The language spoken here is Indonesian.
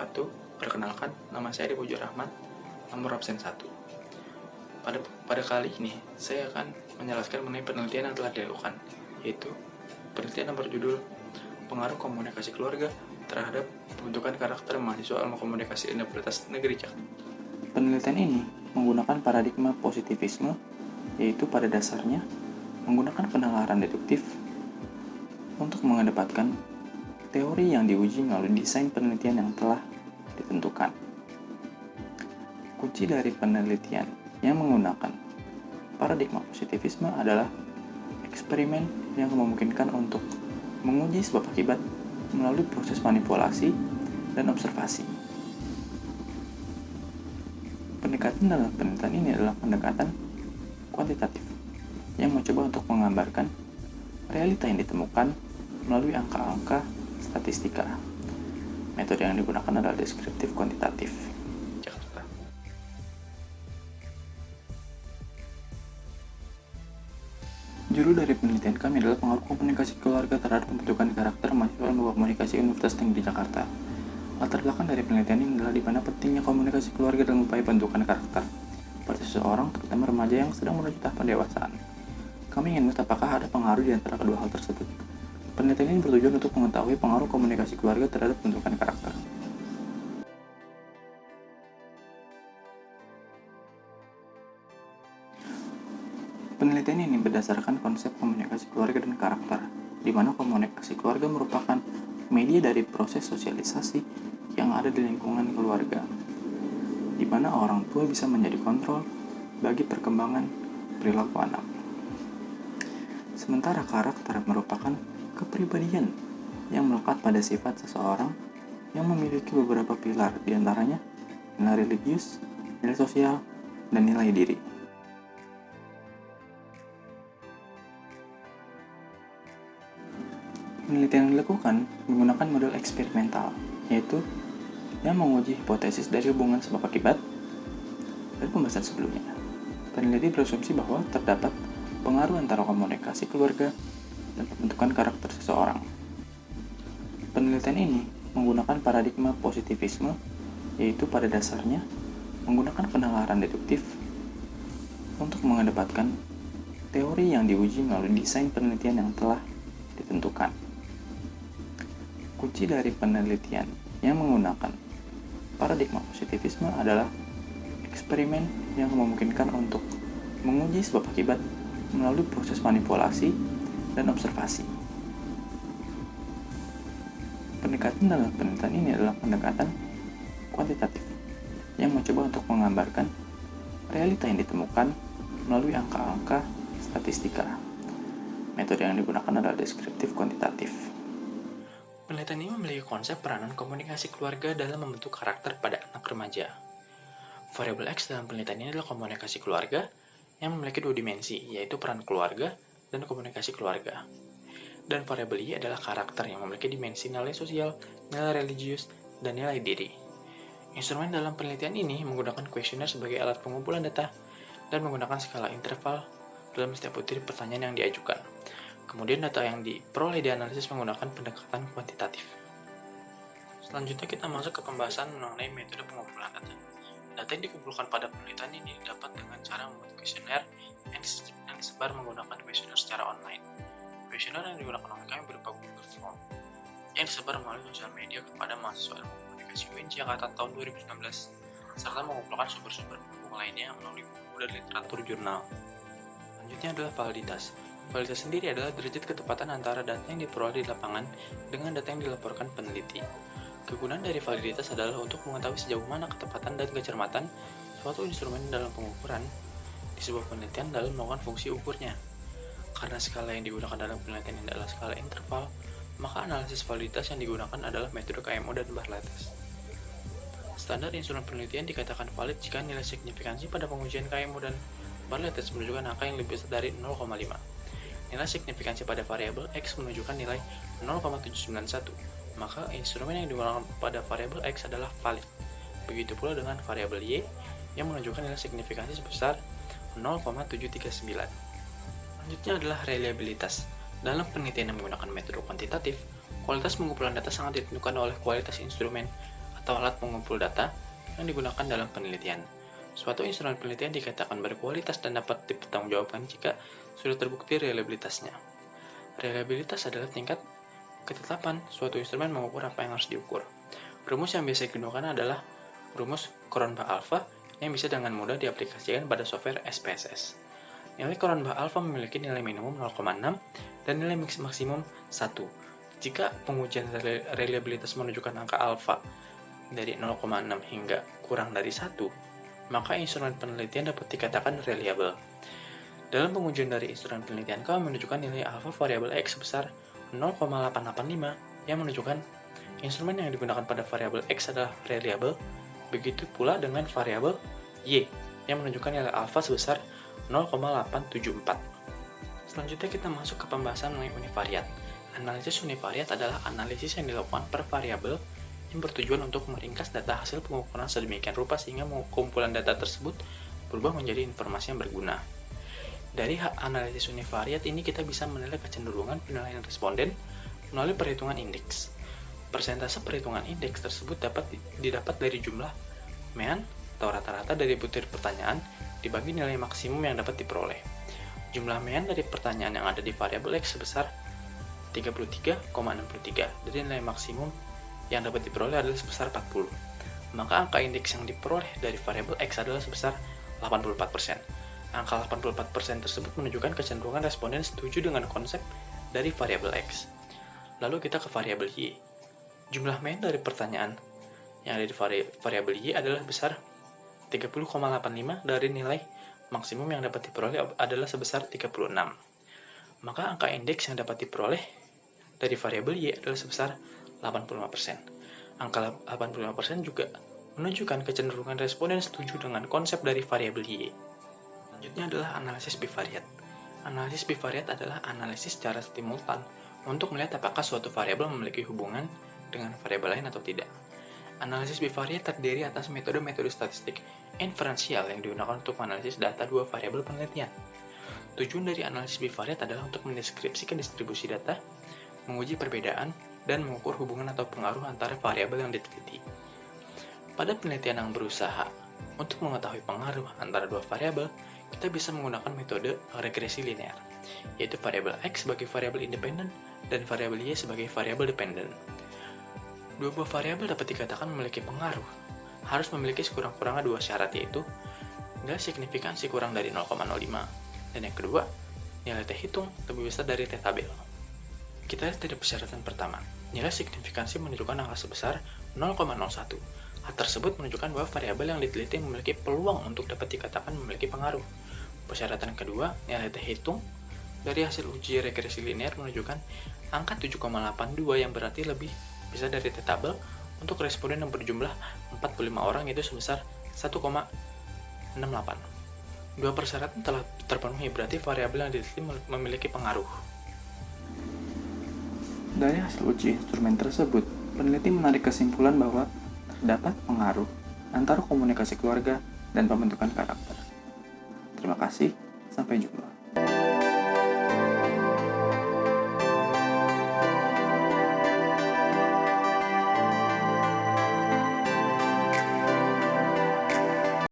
wabarakatuh. Perkenalkan, nama saya Dipujur Rahmat, nomor absen 1. Pada kali ini, saya akan menjelaskan mengenai penelitian yang telah dilakukan, yaitu penelitian yang berjudul Pengaruh Komunikasi Keluarga terhadap Pembentukan Karakter Mahasiswa Ilmu Komunikasi Universitas Negeri Jakarta. Penelitian ini menggunakan paradigma positivisme, yaitu pada dasarnya menggunakan penalaran deduktif untuk mengedepankan teori yang diuji melalui desain penelitian yang telah ditentukan. Kunci dari penelitian yang menggunakan paradigma positivisme adalah eksperimen yang memungkinkan untuk menguji sebab akibat melalui proses manipulasi dan observasi. Pendekatan dalam penelitian ini adalah pendekatan kuantitatif yang mencoba untuk menggambarkan realita yang ditemukan melalui angka-angka statistika. Metode yang digunakan adalah deskriptif kuantitatif. Jakarta. Judul dari penelitian kami adalah pengaruh komunikasi keluarga terhadap pembentukan karakter mahasiswa ilmu komunikasi Universitas Negeri Jakarta. Latar belakang dari penelitian ini adalah di mana pentingnya komunikasi keluarga dalam upaya pembentukan karakter pada seseorang, terutama remaja yang sedang menuju tahap pendewasaan. Kami ingin melihat apakah ada pengaruh di antara kedua hal tersebut. Penelitian ini bertujuan untuk mengetahui pengaruh komunikasi keluarga terhadap pembentukan karakter. Penelitian ini berdasarkan konsep komunikasi keluarga dan karakter, di mana komunikasi keluarga merupakan media dari proses sosialisasi yang ada di lingkungan keluarga, di mana orang tua bisa menjadi kontrol bagi perkembangan perilaku anak. Sementara karakter merupakan kepribadian yang melekat pada sifat seseorang yang memiliki beberapa pilar, diantaranya nilai religius, nilai sosial, dan nilai diri. Penelitian yang dilakukan menggunakan model eksperimental, yaitu yang menguji hipotesis dari hubungan sebab akibat dari pembahasan sebelumnya. Peneliti berasumsi bahwa terdapat pengaruh antara komunikasi keluarga dan pembentukan karakter seseorang. Penelitian ini menggunakan paradigma positivisme, yaitu pada dasarnya menggunakan penalaran deduktif untuk mengedepankan teori yang diuji melalui desain penelitian yang telah ditentukan. Kunci dari penelitian yang menggunakan paradigma positivisme adalah eksperimen yang memungkinkan untuk menguji sebab akibat melalui proses manipulasi dan observasi. Pendekatan dalam penelitian ini adalah pendekatan kuantitatif yang mencoba untuk menggambarkan realita yang ditemukan melalui angka-angka statistika. Metode yang digunakan adalah deskriptif kuantitatif. Penelitian ini memiliki konsep peranan komunikasi keluarga dalam membentuk karakter pada anak remaja. Variabel X dalam penelitian ini adalah komunikasi keluarga yang memiliki dua dimensi, yaitu peran keluarga dan komunikasi keluarga. Dan variabel Y adalah karakter yang memiliki dimensi nilai sosial, nilai religius, dan nilai diri. Instrumen dalam penelitian ini menggunakan kuesioner sebagai alat pengumpulan data dan menggunakan skala interval dalam setiap butir pertanyaan yang diajukan. Kemudian data yang diperoleh dianalisis menggunakan pendekatan kuantitatif. Selanjutnya kita masuk ke pembahasan mengenai metode pengumpulan data. Data yang dikumpulkan pada penelitian ini didapat dengan cara membuat kuesioner yang disebar menggunakan kuesioner secara online. Kuesioner yang digunakan oleh kami berupa Google Form yang disebar melalui sosial media kepada mahasiswa ilmu komunikasi UIN Jakarta tahun 2019 serta mengumpulkan sumber-sumber pendukung lainnya melalui buku dan literatur jurnal. Selanjutnya adalah validitas. Validitas sendiri adalah derajat ketepatan antara data yang diperoleh di lapangan dengan data yang dilaporkan peneliti. Kegunaan dari validitas adalah untuk mengetahui sejauh mana ketepatan dan kecermatan suatu instrumen dalam pengukuran di sebuah penelitian dalam melakukan fungsi ukurnya. Karena skala yang digunakan dalam penelitian ini adalah skala interval, maka analisis validitas yang digunakan adalah metode KMO dan Barlates. Standar instrumen penelitian dikatakan valid jika nilai signifikansi pada pengujian KMO dan Barlates menunjukkan angka yang lebih besar dari 0,5. Nilai signifikansi pada variabel X menunjukkan nilai 0,791, maka instrumen yang digunakan pada variabel X adalah valid. Begitu pula dengan variabel Y yang menunjukkan nilai signifikansi sebesar 0,739. Selanjutnya adalah reliabilitas. Dalam penelitian yang menggunakan metode kuantitatif, kualitas pengumpulan data sangat ditentukan oleh kualitas instrumen atau alat pengumpul data yang digunakan dalam penelitian. Suatu instrumen penelitian dikatakan berkualitas dan dapat dipertanggungjawabkan jika sudah terbukti reliabilitasnya. Reliabilitas adalah tingkat ketetapan suatu instrumen mengukur apa yang harus diukur. Rumus yang biasa digunakan adalah rumus Cronbach alpha yang bisa dengan mudah diaplikasikan pada software SPSS. Nilai Cronbach alpha memiliki nilai minimum 0,6 dan nilai maksimum 1. Jika pengujian reliabilitas menunjukkan angka alpha dari 0,6 hingga kurang dari 1, maka instrumen penelitian dapat dikatakan reliable. Dalam pengujian dari instrumen penelitian, kami menunjukkan nilai alpha variabel X sebesar 0,885 yang menunjukkan instrumen yang digunakan pada variabel X adalah reliable. Begitu pula dengan variabel Y yang menunjukkan nilai alpha sebesar 0,874. Selanjutnya kita masuk ke pembahasan mengenai univariat. Analisis univariat adalah analisis yang dilakukan per variabel yang bertujuan untuk meringkas data hasil pengukuran sedemikian rupa sehingga kumpulan data tersebut berubah menjadi informasi yang berguna. Dari analisis univariat ini kita bisa menilai kecenderungan penilaian responden melalui perhitungan indeks. Persentase perhitungan indeks tersebut dapat didapat dari jumlah mean atau rata-rata dari butir pertanyaan dibagi nilai maksimum yang dapat diperoleh. Jumlah mean dari pertanyaan yang ada di variabel X sebesar 33,63 dari nilai maksimum yang dapat diperoleh adalah sebesar 40. Maka angka indeks yang diperoleh dari variabel X adalah sebesar 84%. Angka 84% tersebut menunjukkan kecenderungan responden setuju dengan konsep dari variabel X. Lalu kita ke variabel Y. Jumlah mean dari pertanyaan yang ada di variabel Y adalah sebesar 30,85 dari nilai maksimum yang dapat diperoleh adalah sebesar 36. Maka angka indeks yang dapat diperoleh dari variabel Y adalah sebesar 85%. Angka 85% juga menunjukkan kecenderungan responden setuju dengan konsep dari variabel Y. Selanjutnya adalah analisis bivariat. Analisis bivariat adalah analisis secara simultan untuk melihat apakah suatu variabel memiliki hubungan dengan variabel lain atau tidak. Analisis bivariat terdiri atas metode-metode statistik inferensial yang digunakan untuk menganalisis data dua variabel penelitian. Tujuan dari analisis bivariat adalah untuk mendeskripsikan distribusi data, menguji perbedaan, dan mengukur hubungan atau pengaruh antara variabel yang diteliti. Pada penelitian yang berusaha untuk mengetahui pengaruh antara dua variabel, kita bisa menggunakan metode regresi linear, yaitu variabel X sebagai variabel independen dan variabel Y sebagai variabel dependen. Dua buah variabel dapat dikatakan memiliki pengaruh, harus memiliki sekurang-kurangnya dua syarat, yaitu nilai signifikansi kurang dari 0,05, dan yang kedua, nilai T hitung lebih besar dari T tabel. Kita lihat dari persyaratan pertama. Nilai signifikansi menunjukkan angka sebesar 0,01. Hal tersebut menunjukkan bahwa variabel yang diteliti memiliki peluang untuk dapat dikatakan memiliki pengaruh. Persyaratan kedua, nilai T hitung dari hasil uji regresi linear menunjukkan angka 7,82 yang berarti lebih besar dari T tabel untuk responden yang berjumlah 45 orang, yaitu sebesar 1,68. Dua persyaratan telah terpenuhi, berarti variabel yang diteliti memiliki pengaruh. Dari hasil uji instrumen tersebut, peneliti menarik kesimpulan bahwa terdapat pengaruh antara komunikasi keluarga dan pembentukan karakter. Terima kasih, sampai jumpa.